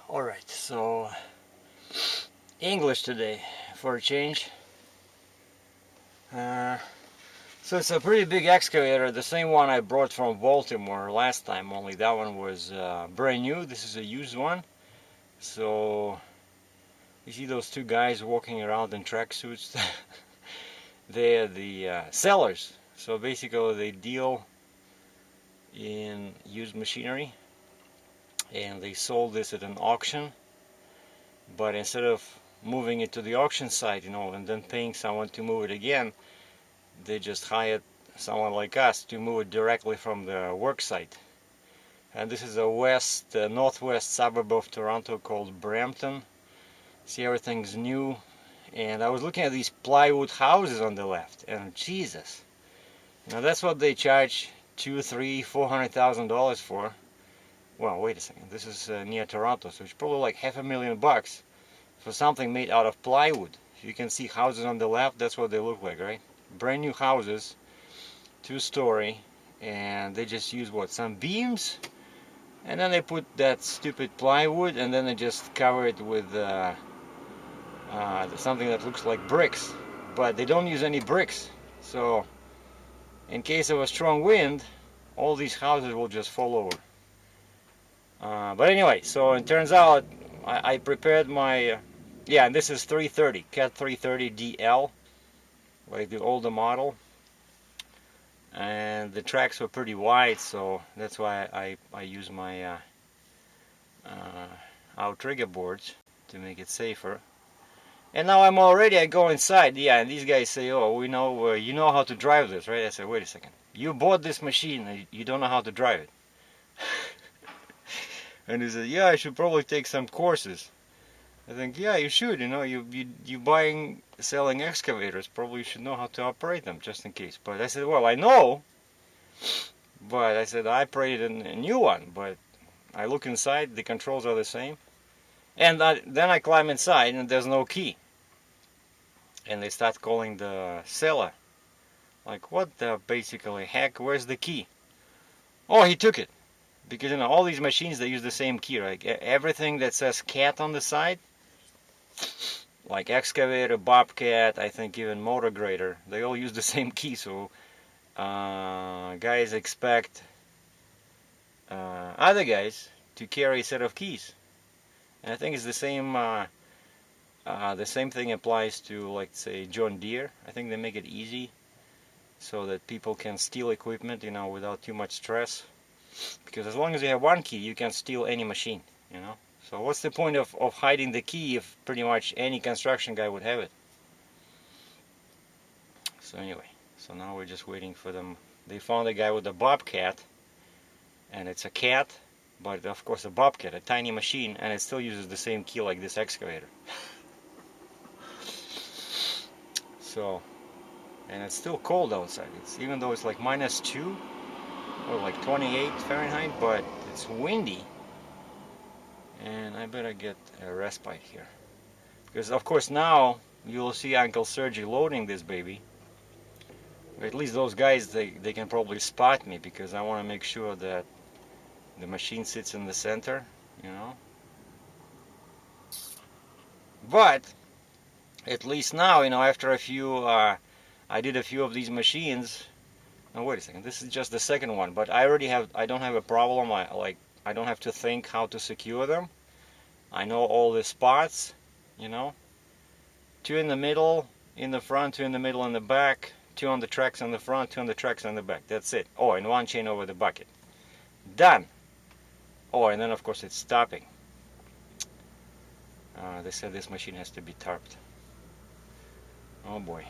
Alright, so English today for a change. So it's a pretty big excavator, the same one I brought from Baltimore last time, only that one was brand new. This is a used one. So you see those two guys walking around in tracksuits? They're the sellers. So basically they deal in used machinery, and they sold this at an auction, but instead of moving it to the auction site, you know, and then paying someone to move it again, they just hired someone like us to move it directly from the work site. And this is a northwest suburb of Toronto called Brampton. See, everything's new, and I was looking at these plywood houses on the left, and Jesus, now that's what they charge $200,000, $300,000, $400,000 for. Well, wait a second, this is near Toronto, so it's probably like $500,000 for something made out of plywood. You can see houses on the left, that's what they look like, right? Brand new houses, 2-story, and they just use what, some beams, and then they put that stupid plywood, and then they just cover it with something that looks like bricks, but they don't use any bricks. So in case of a strong wind, all these houses will just fall over. But anyway, so it turns out I prepared my yeah, and this is 330 Cat 330 DL, like the older model, and the tracks were pretty wide, so that's why I use my outrigger boards to make it safer. And now I go inside, yeah, and these guys say, oh, we know you know how to drive this, right? I said, wait a second, you bought this machine, you don't know how to drive it. And he said, yeah, I should probably take some courses. I think, yeah, you should, you know, you buying, selling excavators, probably you should know how to operate them, just in case. But I said, well, I know, but I said, I operated a new one, but I look inside, the controls are the same. And then I climb inside, and there's no key. And they start calling the seller. Like, what the basically heck, where's the key? Oh, he took it. Because, you know, all these machines, they use the same key, right? Everything that says cat on the side, like excavator, bobcat, I think even motor grader, they all use the same key. So guys expect other guys to carry a set of keys. And I think it's the same thing applies to, like, say, John Deere. I think they make it easy so that people can steal equipment, you know, without too much stress. Because as long as you have one key, you can steal any machine, you know. So what's the point of hiding the key if pretty much any construction guy would have it? So anyway, so now we're just waiting for them. They found a guy with a bobcat, and it's a cat, but of course a bobcat, a tiny machine, and it still uses the same key like this excavator. So, and it's still cold outside. Even though it's like -2 or like 28 Fahrenheit, but it's windy, and I better get a respite here, because of course now you'll see Uncle Sergei loading this baby. At least those guys, they can probably spot me, because I want to make sure that the machine sits in the center, you know. But at least now, you know, after a few I did a few of these machines. Now wait a second, this is just the second one, but I don't have a problem. I don't have to think how to secure them. I know all the spots, you know. 2 in the middle, in the front, 2 in the middle and the back, 2 on the tracks on the front, 2 on the tracks on the back. That's it. Oh, and 1 chain over the bucket. Done. Oh, and then of course it's stopping. They said this machine has to be tarped. Oh boy.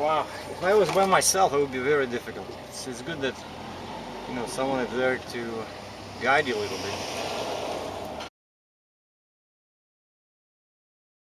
wow, if I was by myself it would be very difficult. It's good that, you know, someone is there to guide you a little bit.